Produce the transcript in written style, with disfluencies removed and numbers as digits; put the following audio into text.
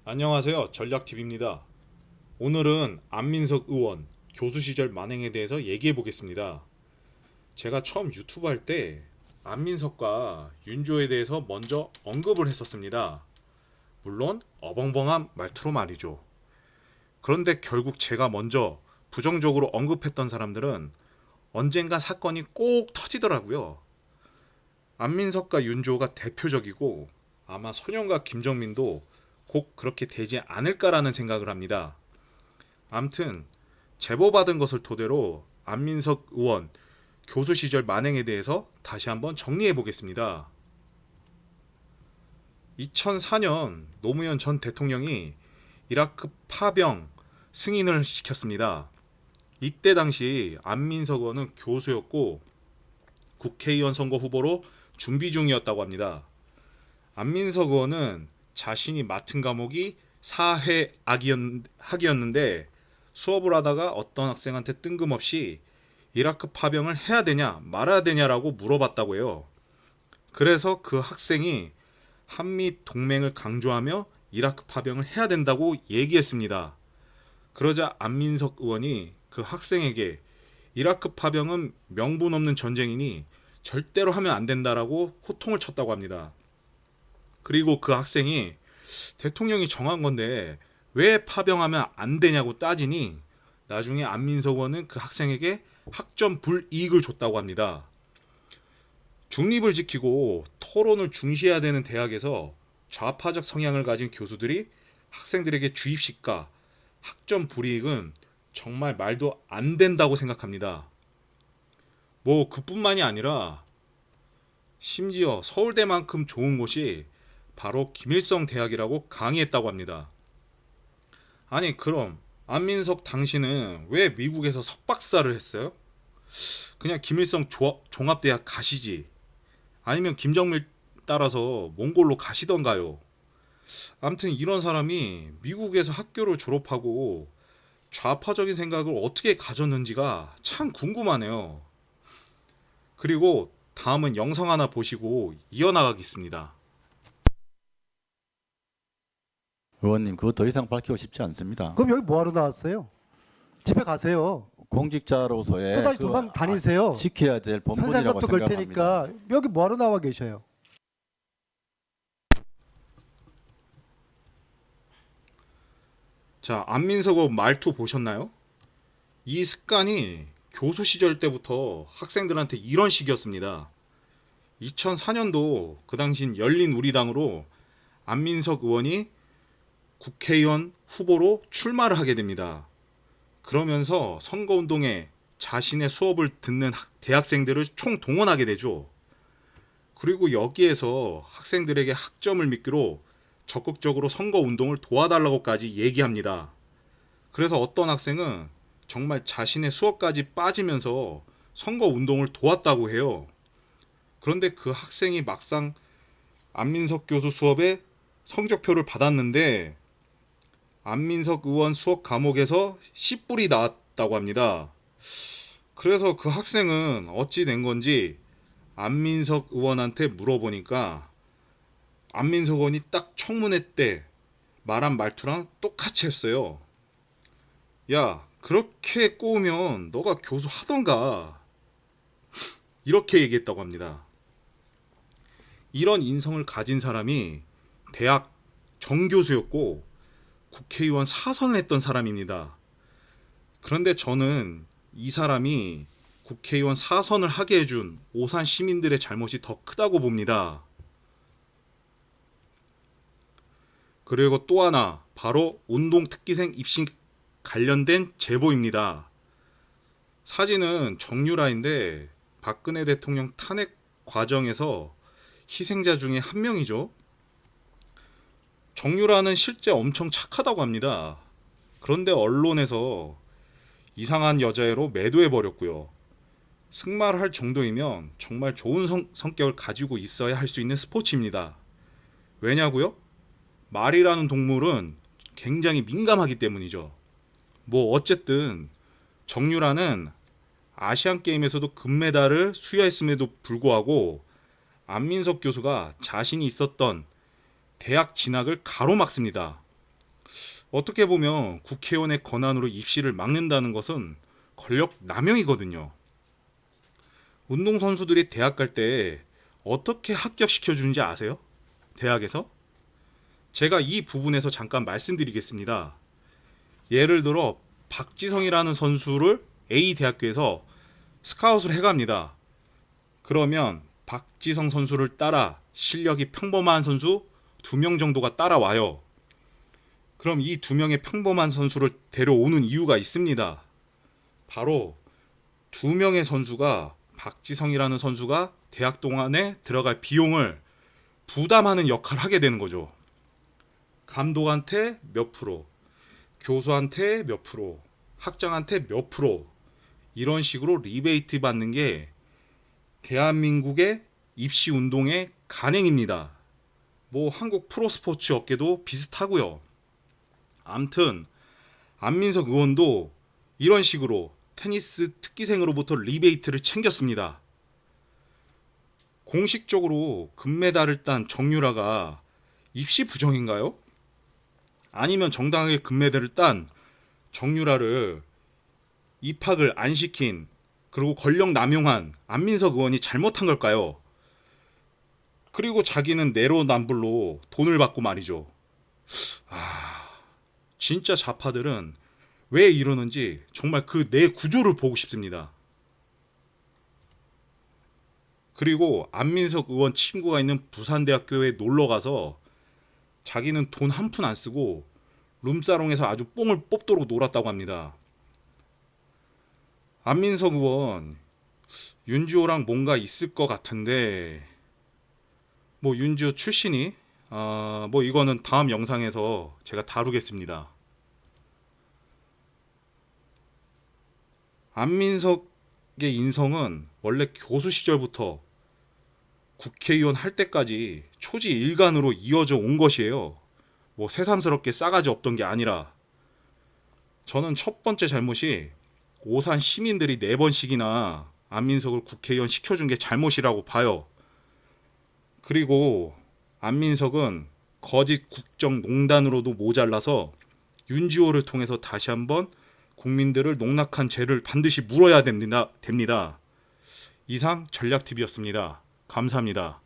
안녕하세요. 전략TV입니다. 오늘은 안민석 의원 교수 시절 만행에 대해서 얘기해 보겠습니다. 제가 처음 유튜브 할 때 안민석과 윤조에 대해서 먼저 언급을 했었습니다. 물론 어벙벙한 말투로 말이죠. 그런데 결국 제가 먼저 부정적으로 언급했던 사람들은 언젠가 사건이 꼭 터지더라고요. 안민석과 윤조가 대표적이고 아마 손영과 김정민도 꼭 그렇게 되지 않을까라는 생각을 합니다. 암튼 제보받은 것을 토대로 안민석 의원 교수 시절 만행에 대해서 다시 한번 정리해 보겠습니다. 2004년 노무현 전 대통령이 이라크 파병 승인을 시켰습니다. 이때 당시 안민석 의원은 교수였고 국회의원 선거 후보로 준비 중이었다고 합니다. 안민석 의원은 자신이 맡은 과목이 사회학이었는데 수업을 하다가 어떤 학생한테 뜬금없이 이라크 파병을 해야 되냐 말아야 되냐라고 물어봤다고 해요. 그래서 그 학생이 한미 동맹을 강조하며 이라크 파병을 해야 된다고 얘기했습니다. 그러자 안민석 의원이 그 학생에게 이라크 파병은 명분 없는 전쟁이니 절대로 하면 안 된다라고 호통을 쳤다고 합니다. 그리고 그 학생이 대통령이 정한 건데 왜 파병하면 안 되냐고 따지니 나중에 안민석 의원은 그 학생에게 학점 불이익을 줬다고 합니다. 중립을 지키고 토론을 중시해야 되는 대학에서 좌파적 성향을 가진 교수들이 학생들에게 주입시까 학점 불이익은 정말 말도 안 된다고 생각합니다. 뭐 그뿐만이 아니라 심지어 서울대만큼 좋은 곳이 바로 김일성 대학이라고 강의했다고 합니다. 아니 그럼 안민석 당신은 왜 미국에서 석박사를 했어요? 그냥 김일성 종합대학 가시지. 아니면 김정일 따라서 몽골로 가시던가요. 아무튼 이런 사람이 미국에서 학교를 졸업하고 좌파적인 생각을 어떻게 가졌는지가 참 궁금하네요. 그리고 다음은 영상 하나 보시고 이어나가겠습니다. 의원님, 그거 더 이상 밝히고 싶지 않습니다. 그럼 여기 뭐하러 나왔어요? 집에 가세요. 공직자로서의 또다시 도망 다니세요. 지켜야 될 본분이라고 현상금도 걸 생각합니다. 테니까 여기 뭐하러 나와 계셔요? 자, 안민석 의원 말투 보셨나요? 이 습관이 교수 시절 때부터 학생들한테 이런 식이었습니다. 2004년도 그 당신 열린우리당으로 안민석 의원이 국회의원 후보로 출마를 하게 됩니다. 그러면서 선거운동에 자신의 수업을 듣는 대학생들을 총동원하게 되죠. 그리고 여기에서 학생들에게 학점을 미끼로 적극적으로 선거운동을 도와달라고까지 얘기합니다. 그래서 어떤 학생은 정말 자신의 수업까지 빠지면서 선거운동을 도왔다고 해요. 그런데 그 학생이 막상 안민석 교수 수업에 성적표를 받았는데 안민석 의원 수업 과목에서 C뿔이 나왔다고 합니다. 그래서 그 학생은 어찌 된 건지 안민석 의원한테 물어보니까 안민석 의원이 딱 청문회 때 말한 말투랑 똑같이 했어요. 야, 그렇게 꼬우면 너가 교수 하던가. 이렇게 얘기했다고 합니다. 이런 인성을 가진 사람이 대학 정교수였고 국회의원 사선을 했던 사람입니다. 그런데 저는 이 사람이 국회의원 사선을 하게 해준 오산 시민들의 잘못이 더 크다고 봅니다. 그리고 또 하나, 바로 운동특기생 입시 관련된 제보입니다. 사진은 정유라인데 박근혜 대통령 탄핵 과정에서 희생자 중에 한 명이죠. 정유라는 실제 엄청 착하다고 합니다. 그런데 언론에서 이상한 여자애로 매도해버렸고요. 승마를 할 정도이면 정말 좋은 성격을 가지고 있어야 할 수 있는 스포츠입니다. 왜냐고요? 말이라는 동물은 굉장히 민감하기 때문이죠. 뭐 어쨌든 정유라는 아시안게임에서도 금메달을 수여했음에도 불구하고 안민석 교수가 자신이 있었던 대학 진학을 가로막습니다. 어떻게 보면 국회의원의 권한으로 입시를 막는다는 것은 권력 남용이거든요. 운동선수들이 대학 갈 때 어떻게 합격시켜 주는지 아세요? 대학에서? 제가 이 부분에서 잠깐 말씀드리겠습니다. 예를 들어 박지성이라는 선수를 A 대학교에서 스카웃을 해갑니다. 그러면 박지성 선수를 따라 실력이 평범한 선수 2명 정도가 따라와요. 그럼 이 2명의 평범한 선수를 데려오는 이유가 있습니다. 바로 2명의 선수가 박지성이라는 선수가 대학 동안에 들어갈 비용을 부담하는 역할을 하게 되는 거죠. 감독한테 몇 프로, 교수한테 몇 프로, 학장한테 몇 프로, 이런 식으로 리베이트 받는 게 대한민국의 입시 운동의 간행입니다. 뭐 한국 프로스포츠 업계도 비슷하고요. 암튼 안민석 의원도 이런 식으로 테니스 특기생으로부터 리베이트를 챙겼습니다. 공식적으로 금메달을 딴 정유라가 입시 부정인가요? 아니면 정당하게 금메달을 딴 정유라를 입학을 안 시킨, 그리고 권력 남용한 안민석 의원이 잘못한 걸까요? 그리고 자기는 내로남불로 돈을 받고 말이죠. 진짜 좌파들은 왜 이러는지 정말 그 내 구조를 보고 싶습니다. 그리고 안민석 의원 친구가 있는 부산대학교에 놀러가서 자기는 돈 한 푼 안 쓰고 룸사롱에서 아주 뽕을 뽑도록 놀았다고 합니다. 안민석 의원 윤지호랑 뭔가 있을 것 같은데, 뭐 윤지호 출신이 뭐 이거는 다음 영상에서 제가 다루겠습니다. 안민석의 인성은 원래 교수 시절부터 국회의원 할 때까지 초지일관으로 이어져 온 것이에요. 뭐 새삼스럽게 싸가지 없던 게 아니라. 저는 첫 번째 잘못이 오산 시민들이 4번씩이나 안민석을 국회의원 시켜준 게 잘못이라고 봐요. 그리고 안민석은 거짓 국정농단으로도 모자라서 윤지호를 통해서 다시 한번 국민들을 농락한 죄를 반드시 물어야 됩니다. 이상 전략TV였습니다. 감사합니다.